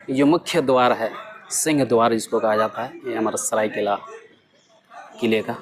ये जो मुख्य द्वार है, सिंह द्वार जिसको कहा जाता है, ये हमारा सरायकेला किले का।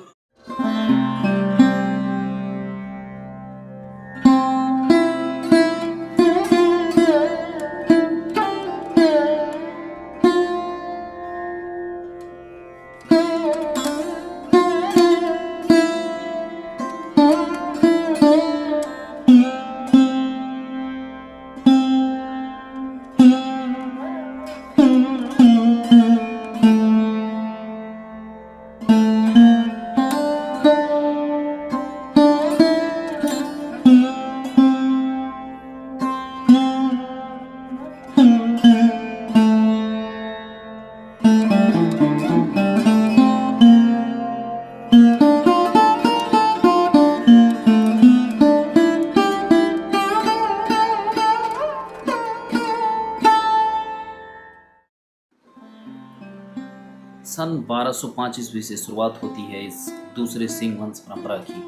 सन 1205 ईस्वी से शुरुआत होती है इस दूसरे सिंह वंश परंपरा की,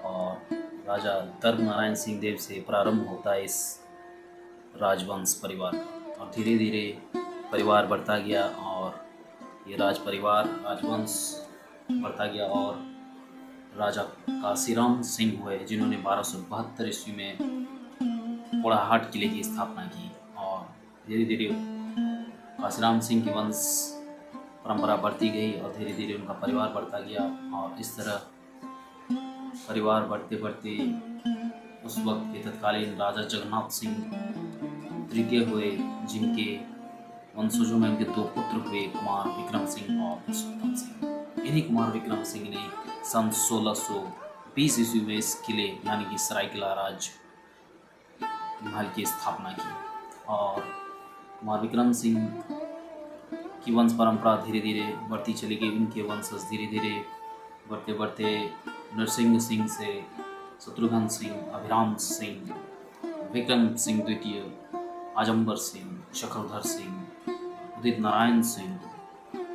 और राजा धर्मनारायण सिंह देव से प्रारंभ होता है इस राजवंश परिवार का, और धीरे धीरे परिवार बढ़ता गया और ये राजवंश बढ़ता गया, और राजा काशीराम सिंह हुए जिन्होंने 1272 ईस्वी में पोड़ाहाट किले की स्थापना की, और धीरे धीरे काशीराम सिंह की वंश परंपरा बढ़ती गई और धीरे धीरे उनका परिवार बढ़ता गया। और इस तरह परिवार बढ़ते बढ़ते उस वक्त के तत्कालीन राजा जगन्नाथ सिंह तृतीय हुए, जिनके वंशजों में उनके दो पुत्र हुए, कुमार विक्रम सिंह और पुरुषोत्तम सिंह। इन्हीं कुमार विक्रम सिंह ने सन 1620 ईस्वी में इस किले यानी कि सरायकेला राज महल की स्थापना की, और कुमार विक्रम सिंह की वंश परंपरा धीरे धीरे बढ़ती चली गई। उनके वंशज धीरे धीरे बढ़ते बढ़ते नरसिंह सिंह से शत्रुघ्न सिंह, अभिराम सिंह, विक्रम सिंह द्वितीय, आजमगढ़ सिंह, चक्रधर सिंह, उदित नारायण सिंह,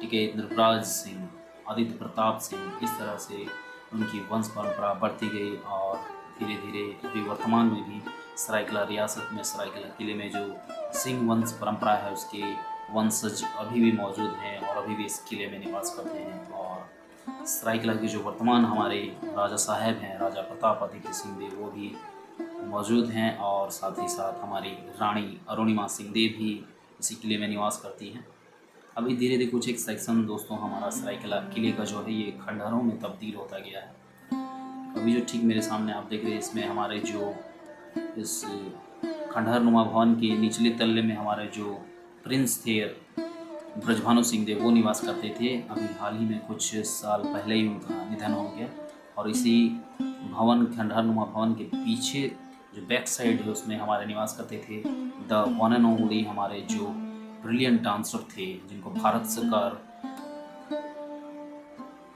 ठीक है, नृपराज सिंह, आदित्य प्रताप सिंह, इस तरह से उनकी वंश परंपरा बढ़ती गई। और धीरे धीरे अभी वर्तमान में भी सरायकेला रियासत में सरायकेला किले में जो सिंह वंश परंपरा है उसके वंशज अभी भी मौजूद हैं और अभी भी इस किले में निवास करते हैं। और सरायकेला के जो वर्तमान हमारे राजा साहब हैं, राजा प्रताप आदित्य सिंह देव, वो भी मौजूद हैं, और साथ ही साथ हमारी रानी अरुणिमा सिंह देव भी इसी किले में निवास करती हैं। अभी धीरे धीरे कुछ एक सेक्शन दोस्तों हमारा सरायकेला किले का जो है ये खंडहरों में तब्दील होता गया है। अभी जो ठीक मेरे सामने आप देख रहे हैं, इसमें हमारे जो इस खंडहर नुमा भवन के निचले तल्ले में हमारे जो प्रिंस थे ब्रजभानु सिंह देव, वो निवास करते थे। अभी हाल ही में कुछ साल पहले ही उनका निधन हो गया, और इसी भवन खंडहर नुमा भवन के पीछे जो बैक साइड है उसमें हमारे निवास करते थे द वन एंड ओनली हमारे जो ब्रिलियंट डांसर थे, जिनको भारत सरकार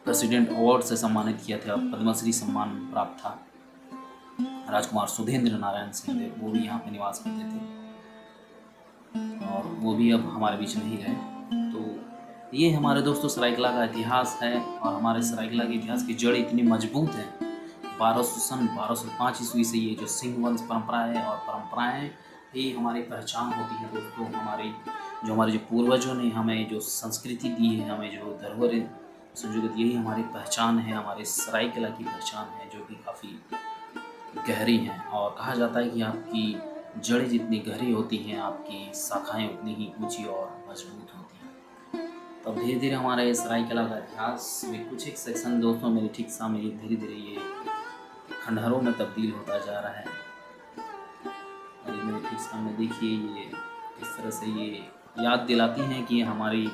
प्रेसिडेंट अवार्ड से सम्मानित किया था, पद्मश्री सम्मान प्राप्त था, राजकुमार सुधेंद्र नारायण सिंह देव, वो भी यहाँ पे निवास करते थे, और वो भी अब हमारे बीच नहीं रहे। तो ये हमारे दोस्तों सरायकेला का इतिहास है, और हमारे सरायकेला के इतिहास की जड़ इतनी मजबूत है। 1205 ईस्वी से ये जो सिंह वंश परंपरा है और परंपराएं ही हमारी पहचान होती है दोस्तों। हमारे जो पूर्वजों ने हमें जो संस्कृति दी है, हमें जो धरोहर संजोगित, यही हमारी पहचान है, हमारे सरायकेला की पहचान है, जो कि काफ़ी गहरी हैं। और कहा जाता है कि आपकी जड़ें जितनी गहरी होती हैं, आपकी शाखाएं उतनी ही ऊंची और मजबूत होती हैं। तो धीरे धीरे हमारे सरायकेला का इतिहास में कुछ एक सेक्शन दोस्तों मेरे ठीक सामने धीरे धीरे ये खंडहरों में तब्दील होता जा रहा है। और मेरे ठीक सामने देखिए, ये इस तरह से ये याद दिलाती हैं कि हमारी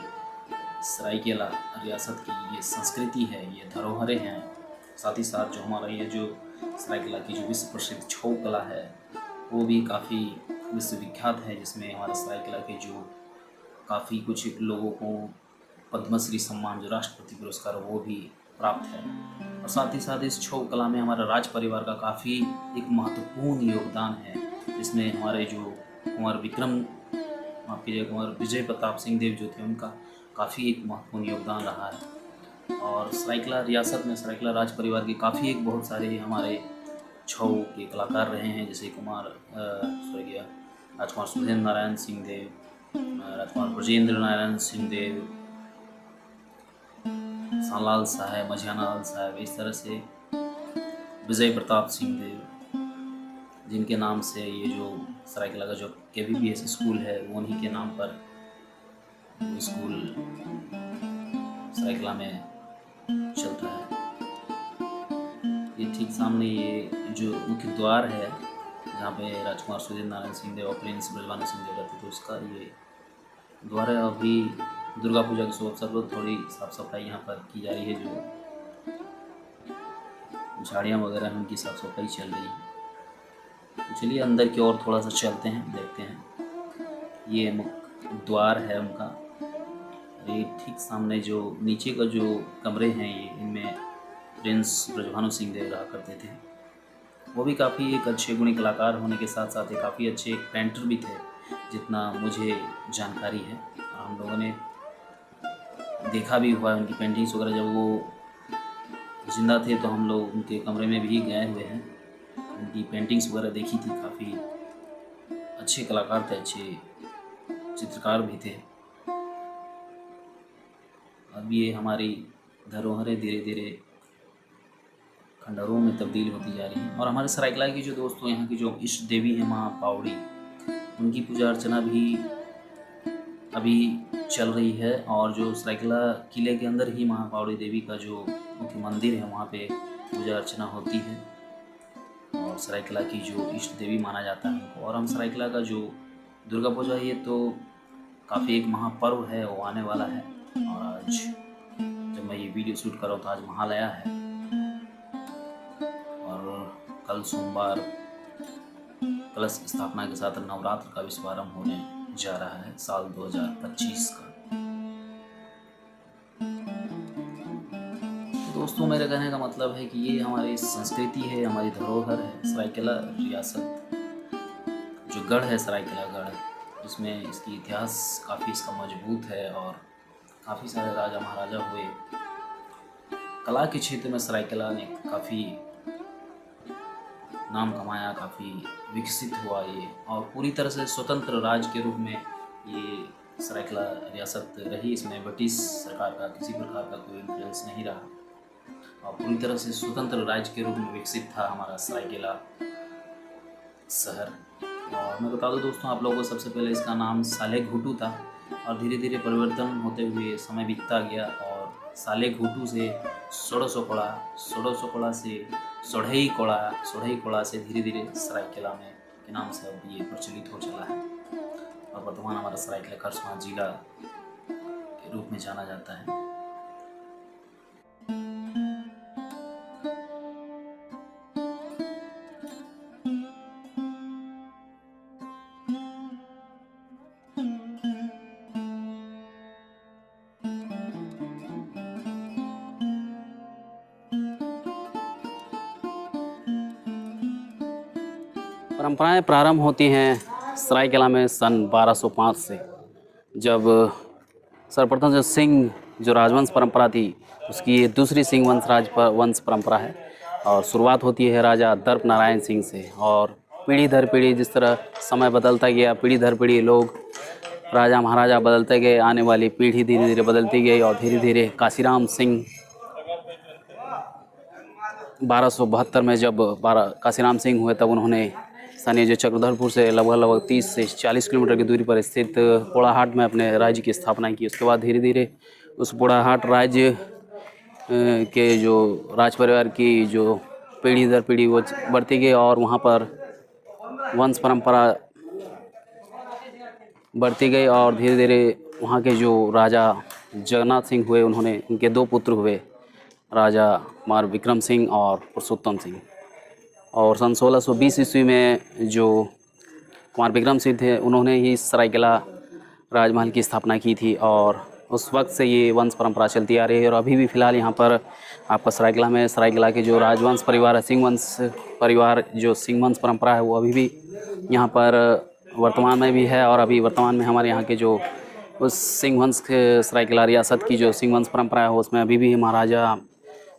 सरायकेला रियासत की ये संस्कृति है, ये धरोहरें हैं। साथ ही साथ जो हमारा ये जो सरायकेला की जो विश्व प्रसिद्ध छऊ कला है वो भी काफ़ी विश्वविख्यात है, जिसमें हमारे सरायकेला के जो काफ़ी कुछ लोगों को पद्मश्री सम्मान जो राष्ट्रपति पुरस्कार वो भी प्राप्त है। और साथ ही साथ इस छऊ कला में हमारा राज परिवार का काफ़ी एक महत्वपूर्ण योगदान है, जिसमें हमारे जो कुंवर विजय प्रताप सिंह देव जो थे, उनका काफ़ी एक महत्वपूर्ण योगदान रहा है। और सरायकेला रियासत में सरायकेला राज परिवार के काफ़ी एक बहुत सारे हमारे छऊ के कलाकार रहे हैं, जैसे राजकुमार सुधेंद्र नारायण सिंह देव, राजकुमार ब्रजेंद्र नारायण सिंह देव, सालाल साहब, मझियालाल साहब, इस तरह से विजय प्रताप सिंह देव, जिनके नाम से ये जो सरायकेला का जो KVPS स्कूल है वो उन्हीं के नाम पर स्कूल सरायकेला में चलता है। ये ठीक सामने ये जो मुख्य द्वार है जहाँ पे राजकुमार सुधीर नारायण सिंह देव और प्रिंस ब्रजभानु सिंह देव रहते थे, उसका ये द्वार है। अभी दुर्गा पूजा के शुभ अवसर पर थोड़ी साफ सफाई यहाँ पर की जा रही है, जो झाड़ियाँ वगैरह हैं उनकी साफ सफाई चल रही है। तो चलिए अंदर की ओर थोड़ा सा चलते हैं, देखते हैं। ये मुख्य द्वार है उनका। ये ठीक सामने जो नीचे का जो कमरे हैं ये इनमें प्रिंस ब्रजभानु सिंह देव रहा करते थे। वो भी काफ़ी एक अच्छे गुणी कलाकार होने के साथ साथ एक काफ़ी अच्छे पेंटर भी थे, जितना मुझे जानकारी है। और हम लोगों ने देखा भी हुआ है उनकी पेंटिंग्स वगैरह। जब वो जिंदा थे तो हम लोग उनके कमरे में भी गए हुए हैं, उनकी पेंटिंग्स वगैरह देखी थी। काफ़ी अच्छे कलाकार थे, अच्छे चित्रकार भी थे। अब ये हमारी धरोहरें धीरे धीरे खंडहरों में तब्दील होती जा रही हैं। और हमारे सरायकेला की जो दोस्तों यहाँ की जो इष्ट देवी है माँ पावड़ी, उनकी पूजा अर्चना भी अभी चल रही है। और जो सरायकेला किले के अंदर ही माँ पावड़ी देवी का जो मुख्य मंदिर है वहाँ पे पूजा अर्चना होती है। और सरायकेला की जो इष्ट देवी माना जाता है उनको। और हम सरायकेला का जो दुर्गा पूजा ये तो काफ़ी एक महापर्व है, वो आने वाला है। और आज जब मैं ये वीडियो शूट कर रहा हूँ तो आज महालया है और कल सोमवार कलश स्थापना के साथ नवरात्र का भी शुभारंभ होने जा रहा है साल 2025 का। दोस्तों मेरे कहने का मतलब है कि ये हमारी संस्कृति है, हमारी धरोहर है। सरायकेला रियासत जो गढ़ है, सरायकेला गढ़, जिसमें इसकी इतिहास काफ़ी इसका मजबूत है और काफ़ी सारे राजा महाराजा हुए। कला के क्षेत्र में सरायकेला ने काफ़ी नाम कमाया, काफ़ी विकसित हुआ ये। और पूरी तरह से स्वतंत्र राज्य के रूप में ये सरायकेला रियासत रही। इसमें ब्रिटिश सरकार का किसी प्रकार का कोई इन्फ्लुएंस नहीं रहा और पूरी तरह से स्वतंत्र राज्य के रूप में विकसित था हमारा सरायकेला शहर। और मैं बता दूं दोस्तों आप लोगों को, सबसे पहले इसका नाम साले घुटू था और धीरे धीरे परिवर्तन होते हुए समय बीतता गया और साले घुटू से सोड़ो कोड़ा से सोढ़ई कोड़ा से धीरे धीरे सरायकेला में के नाम से अब ये प्रचलित हो चला है। और वर्तमान हमारा सरायकेला खरसावां जिला के रूप में जाना जाता है। परंपराएं प्रारंभ होती हैं सरायकेला में सन 1205 से, जब सर्वप्रथम जो सिंह जो राजवंश परंपरा थी उसकी ये दूसरी सिंह वंश परंपरा है। और शुरुआत होती है राजा दर्प नारायण सिंह से। और पीढ़ी दर पीढ़ी जिस तरह समय बदलता गया, पीढ़ी दर पीढ़ी लोग राजा महाराजा बदलते गए, आने वाली पीढ़ी धीरे धीरे बदलती गई और धीरे धीरे काशीराम सिंह 1272 में जब काशीराम सिंह हुए तब उन्होंने स्थानीय जो चक्रधरपुर से लगभग 30 से 40 किलोमीटर की दूरी पर स्थित पोड़ाहाट में अपने राज्य की स्थापना की। उसके बाद धीरे धीरे उस पोड़ाहाट राज्य के जो राज परिवार की जो पीढ़ी दर पीढ़ी वो बढ़ती गई और वहाँ पर वंश परंपरा बढ़ती गई। और धीरे धीरे वहाँ के जो राजा जगन्नाथ सिंह हुए, उन्होंने उनके 2 पुत्र हुए, राजा कुमार विक्रम सिंह और पुरुषोत्तम सिंह। और सन 1620 ईस्वी में जो कुमार विक्रम सिंह थे उन्होंने ही सरायकेला राजमहल की स्थापना की थी। और उस वक्त से ये वंश परंपरा चलती आ रही है। और अभी भी फ़िलहाल यहाँ पर आपका सरायकेला में सरायकेला के जो राजवंश परिवार है, सिंह वंश परिवार, जो सिंह वंश परंपरा है वो अभी भी यहाँ पर वर्तमान में भी है। और अभी वर्तमान में हमारे यहाँ के जो उस सिंह वंश सरायकेला रियासत की जो सिंह वंश परंपरा है उसमें अभी भी महाराजा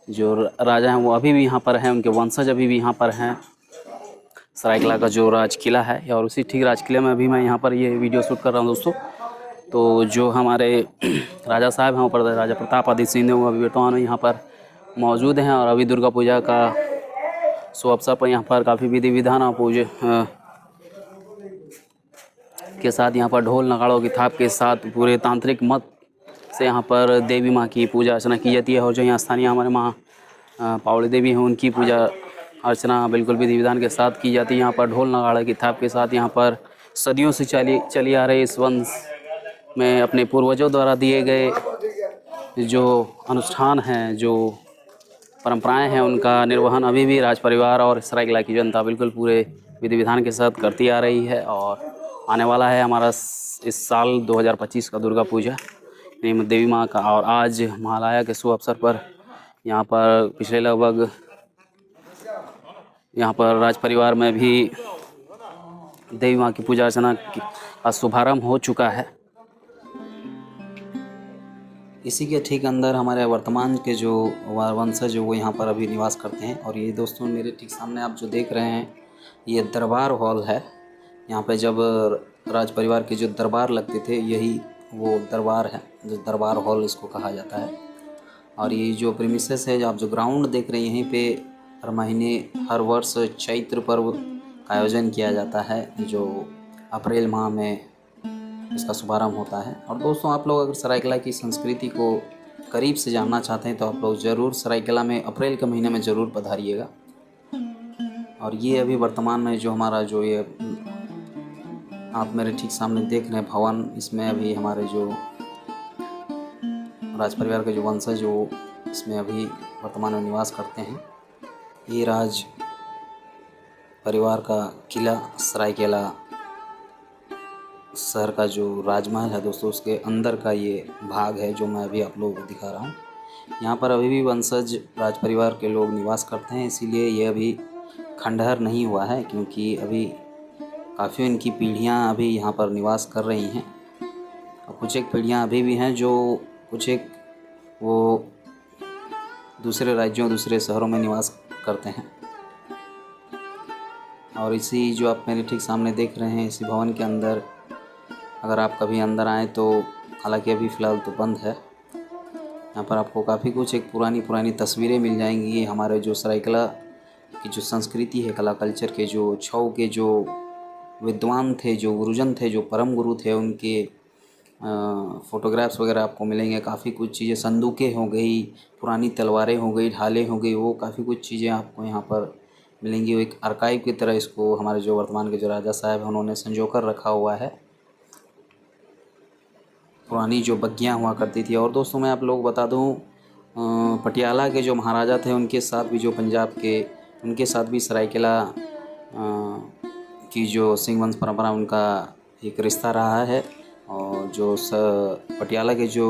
जो राजा हैं वो अभी भी यहाँ पर हैं, उनके वंशज अभी भी यहाँ पर हैं। सरायकेला का जो राज किला है और उसी ठीक राज किले में अभी मैं यहाँ पर ये वीडियो शूट कर रहा हूँ दोस्तों। तो जो हमारे राजा साहब हैं ऊपर राजा प्रताप आदित्य सिंह देव अभी बेटवान यहाँ पर मौजूद हैं। और अभी दुर्गा पूजा का शुभ अवसर पर यहाँ पर काफ़ी विधि विधान और पूजा के साथ यहाँ पर ढोल नगाड़ों की थाप के साथ पूरे तांत्रिक मत से यहाँ पर देवी माँ की पूजा अर्चना की जाती है। और जो यहाँ स्थानीय हमारे माँ पावड़ी देवी हैं उनकी पूजा अर्चना बिल्कुल विधि विधान के साथ की जाती है। यहाँ पर ढोल नगाड़े की थाप के साथ यहाँ पर सदियों से चली आ रही इस वंश में अपने पूर्वजों द्वारा दिए गए जो अनुष्ठान हैं, जो परंपराएं हैं, उनका निर्वहन अभी भी राज परिवार और सरायकेला की जनता बिल्कुल पूरे विधि विधान के साथ करती आ रही है। और आने वाला है हमारा इस साल 2025 का दुर्गा पूजा देवी माँ का। और आज महालया के शुभ अवसर पर यहाँ पर पिछले लगभग यहाँ पर राज परिवार में भी देवी माँ की पूजा अर्चना का शुभारंभ हो चुका है। इसी के ठीक अंदर हमारे वर्तमान के जो वंशज वो यहाँ पर अभी निवास करते हैं। और ये दोस्तों मेरे ठीक सामने आप जो देख रहे हैं ये दरबार हॉल है। यहाँ पे जब राज परिवार के जो दरबार लगते थे यही वो दरबार है, जो दरबार हॉल इसको कहा जाता है। और ये जो प्रीमिसेस है, जो आप जो ग्राउंड देख रहे हैं, यहीं पे हर महीने हर वर्ष चैत्र पर्व का आयोजन किया जाता है, जो अप्रैल माह में इसका शुभारंभ होता है। और दोस्तों आप लोग अगर सरायकेला की संस्कृति को करीब से जानना चाहते हैं तो आप लोग ज़रूर सरायकेला में अप्रैल के महीने में ज़रूर पधारिएगा। और ये अभी वर्तमान में जो हमारा जो ये आप मेरे ठीक सामने देख रहे हैं भवन, इसमें अभी हमारे जो राज परिवार के जो वंशज जो इसमें अभी वर्तमान में निवास करते हैं। ये राज परिवार का किला सरायकेला शहर का जो राजमहल है दोस्तों, उसके अंदर का ये भाग है जो मैं अभी आप लोगों को दिखा रहा हूँ। यहाँ पर अभी भी वंशज राज परिवार के लोग निवास करते हैं, इसीलिए ये अभी खंडहर नहीं हुआ है, क्योंकि अभी काफ़ी इनकी पीढ़ियाँ अभी यहाँ पर निवास कर रही हैं। और कुछ एक पीढ़ियाँ अभी भी हैं जो कुछ एक वो दूसरे राज्यों दूसरे शहरों में निवास करते हैं। और इसी जो आप मेरे ठीक सामने देख रहे हैं इसी भवन के अंदर अगर आप कभी अंदर आएँ तो, हालांकि अभी फ़िलहाल तो बंद है, यहाँ पर आपको काफ़ी कुछ एक पुरानी तस्वीरें मिल जाएंगी। ये हमारे जो सरायकेला की जो संस्कृति है, कला कल्चर के जो छऊ के जो विद्वान थे, जो गुरुजन थे, जो परम गुरु थे, उनके फ़ोटोग्राफ्स वगैरह आपको मिलेंगे। काफ़ी कुछ चीज़ें, संदूकें हो गई, पुरानी तलवारें हो गई, ढालें हो गई, वो काफ़ी कुछ चीज़ें आपको यहाँ पर मिलेंगी। वो एक आर्काइव की तरह इसको हमारे जो वर्तमान के जो राजा साहब हैं उन्होंने संजो कर रखा हुआ है, पुरानी जो बग्गियाँ हुआ करती थी। और दोस्तों मैं आप लोग बता दूं, पटियाला के जो महाराजा थे उनके साथ भी, जो पंजाब के, उनके साथ भी सरायकेला की जो सिंह वंश परंपरा उनका एक रिश्ता रहा है। और जो पटियाला के जो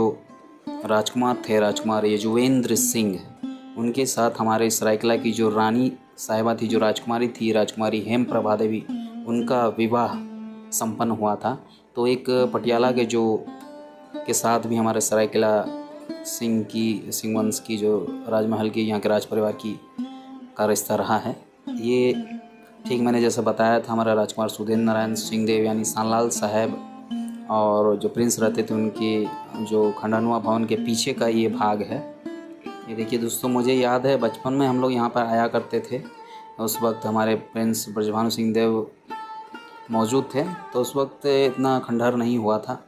राजकुमार थे, राजकुमार यजुवेंद्र सिंह, उनके साथ हमारे सरायकेला की जो रानी साहिबा थी, जो राजकुमारी थी, राजकुमारी हेमप्रभा देवी, उनका विवाह संपन्न हुआ था। तो एक पटियाला के जो के साथ भी हमारे सरायकेला सिंह वंश की जो राजमहल की, यहाँ के राज परिवार की का रिश्ता रहा है। ये ठीक मैंने जैसे बताया था, हमारा राजकुमार सुधेंद्र नारायण सिंह देव यानी सानलाल साहब और जो प्रिंस रहते थे उनके जो खंडनुमा भवन के पीछे का ये भाग है। ये देखिए दोस्तों, मुझे याद है बचपन में हम लोग यहाँ पर आया करते थे, उस वक्त हमारे प्रिंस ब्रजभानु सिंह देव मौजूद थे, तो उस वक्त इतना खंडहर नहीं हुआ था।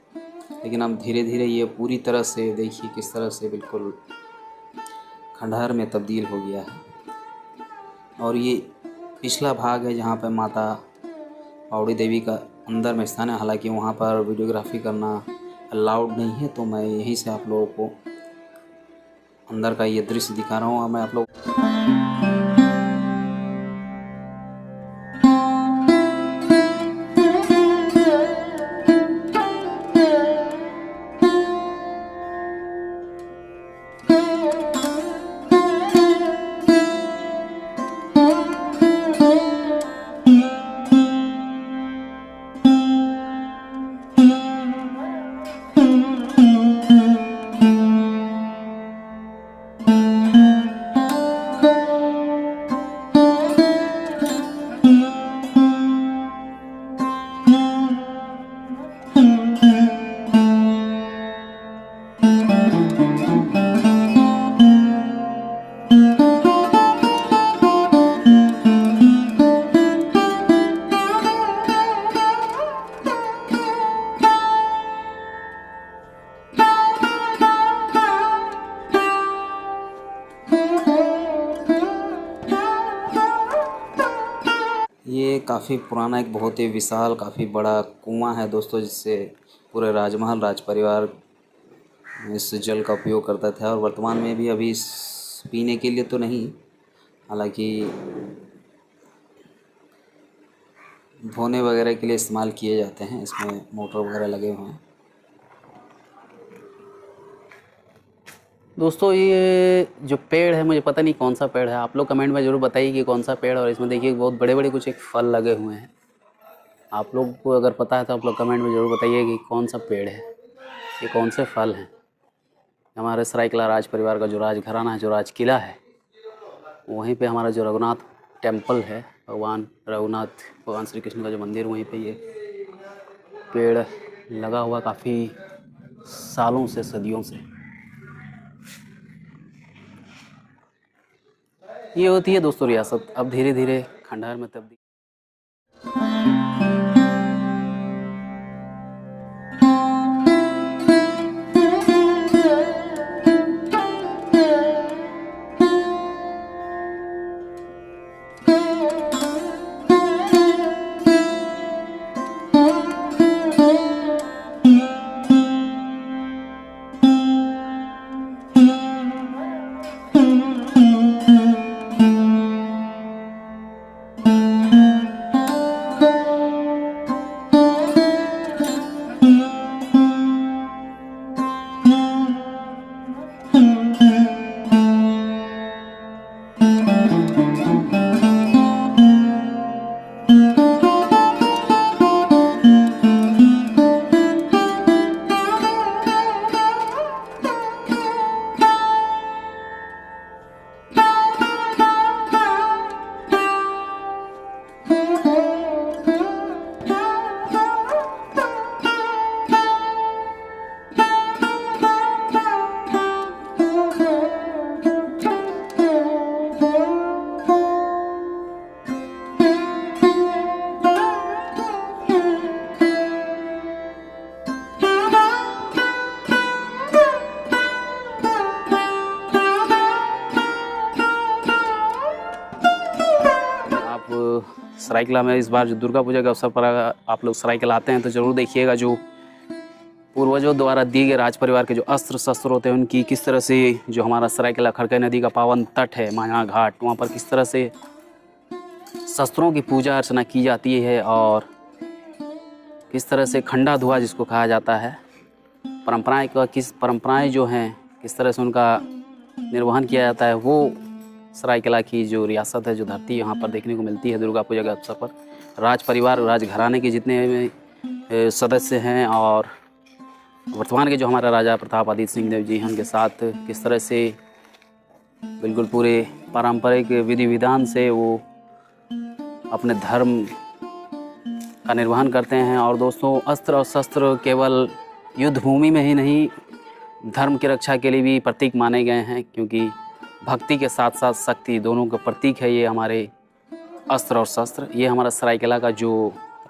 लेकिन अब धीरे धीरे ये पूरी तरह से देखिए किस तरह से बिल्कुल खंडहर में तब्दील हो गया है। और ये पिछला भाग है जहाँ पर माता पावड़ी देवी का अंदर में स्थान है। हालांकि वहाँ पर वीडियोग्राफी करना अलाउड नहीं है, तो मैं यहीं से आप लोगों को अंदर का ये दृश्य दिखा रहा हूँ। और मैं आप लोग काफ़ी पुराना एक बहुत ही विशाल काफ़ी बड़ा कुआं है दोस्तों, जिससे पूरे राजमहल राज परिवार इस जल का उपयोग करता था। और वर्तमान में भी अभी पीने के लिए तो नहीं, हालांकि धोने वगैरह के लिए इस्तेमाल किए जाते हैं। इसमें मोटर वगैरह लगे हुए हैं। दोस्तों ये जो पेड़ है, मुझे पता नहीं कौन सा पेड़ है, आप लोग कमेंट में ज़रूर बताइए कि कौन सा पेड़। और इसमें देखिए बहुत बड़े बड़े कुछ एक फल लगे हुए हैं। आप लोग को अगर पता है तो आप लोग कमेंट में ज़रूर बताइए कि कौन सा पेड़ है, ये कौन से फल हैं। हमारे सरायकला राज परिवार का जो राजघराना है, जो राज किला है, वहीं पे हमारा जो रघुनाथ टेम्पल है, भगवान रघुनाथ भगवान श्री कृष्ण का जो मंदिर, वहीं पे ये पेड़ लगा हुआ काफ़ी सालों से, सदियों से। ये होती है दोस्तों रियासत, अब धीरे धीरे खंडहर में तब्दील। सरायकला में इस बार जो दुर्गा पूजा के अवसर पर आप लोग सरायकला आते हैं तो ज़रूर देखिएगा जो पूर्वजों द्वारा दिए गए राज परिवार के जो अस्त्र शस्त्र होते हैं, उनकी किस तरह से, जो हमारा सरायकला खड़कै नदी का पावन तट है माया घाट, वहाँ पर किस तरह से शस्त्रों की पूजा अर्चना की जाती है और किस तरह से खंडा धुआ जिसको कहा जाता है, परंपराएं जो हैं किस तरह से उनका निर्वहन किया जाता है, वो सरायकला की जो रियासत है, जो धरती यहाँ पर देखने को मिलती है दुर्गा पूजा के अवसर पर। राज परिवार, राजघराने के जितने सदस्य हैं और वर्तमान के जो हमारा राजा प्रताप आदित्य सिंह देव जी हैं, उनके साथ किस तरह से बिल्कुल पूरे पारंपरिक विधि विधान से वो अपने धर्म का निर्वहन करते हैं। और दोस्तों अस्त्र और शस्त्र केवल युद्ध भूमि में ही नहीं, धर्म की रक्षा के लिए भी प्रतीक माने गए हैं, क्योंकि भक्ति के साथ साथ शक्ति दोनों का प्रतीक है ये हमारे अस्त्र और शस्त्र। ये हमारा सरायकला का जो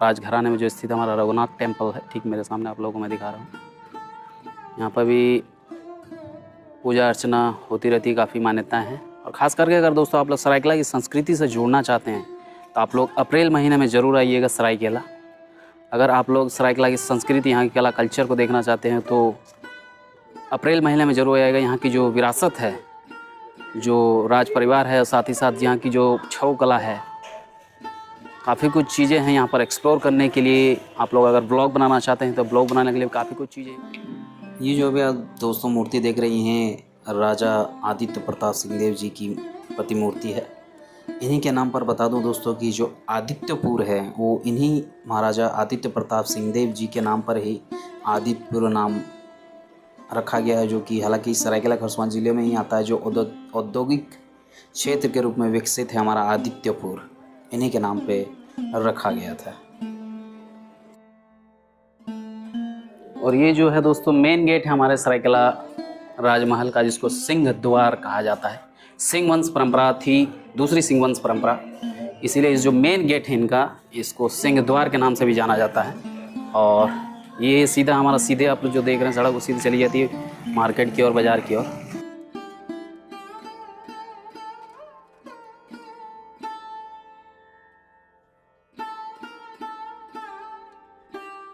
राजघराने में जो स्थित हमारा रघुनाथ टेम्पल है, ठीक मेरे सामने आप लोगों को मैं दिखा रहा हूँ। यहाँ पर भी पूजा अर्चना होती रहती है, काफ़ी मान्यताएं हैं। और ख़ास करके अगर दोस्तों आप लोग सरायकला की संस्कृति से जुड़ना चाहते हैं तो आप लोग अप्रैल महीने में ज़रूर आइएगा सरायकला। अगर आप लोग सरायकला की संस्कृति, यहाँ की कला कल्चर को देखना चाहते हैं तो अप्रैल महीने में ज़रूर आइएगा। यहाँ की जो विरासत है, जो राज परिवार है, और साथ ही साथ यहाँ की जो छऊ कला है, काफ़ी कुछ चीज़ें हैं यहाँ पर एक्सप्लोर करने के लिए। आप लोग अगर ब्लॉग बनाना चाहते हैं तो ब्लॉग बनाने के लिए काफ़ी कुछ चीज़ें। ये जो अभी आप दोस्तों मूर्ति देख रही हैं, राजा आदित्य प्रताप सिंह देव जी की प्रतिमूर्ति है। इन्हीं के नाम पर बता दूं दोस्तों कि जो आदित्यपुर है वो इन्हीं महाराजा आदित्य प्रताप सिंह देव जी के नाम पर ही आदित्यपुर नाम रखा गया है, जो कि हालांकि सरायकला खरसावां जिले में ही आता है, जो औद्योगिक क्षेत्र के रूप में विकसित है हमारा आदित्यपुर, इन्हीं के नाम पे रखा गया था। और ये जो है दोस्तों मेन गेट है हमारे सरायकला राजमहल का, जिसको सिंह द्वार कहा जाता है। सिंह वंश परंपरा थी, दूसरी सिंह वंश परंपरा, इसीलिए इस जो मेन गेट है इनका, इसको सिंह द्वार के नाम से भी जाना जाता है। और ये सीधा हमारा, सीधे आप लोग जो देख रहे हैं सड़क, वो सीधे चली जाती है मार्केट की ओर, बाज़ार की ओर।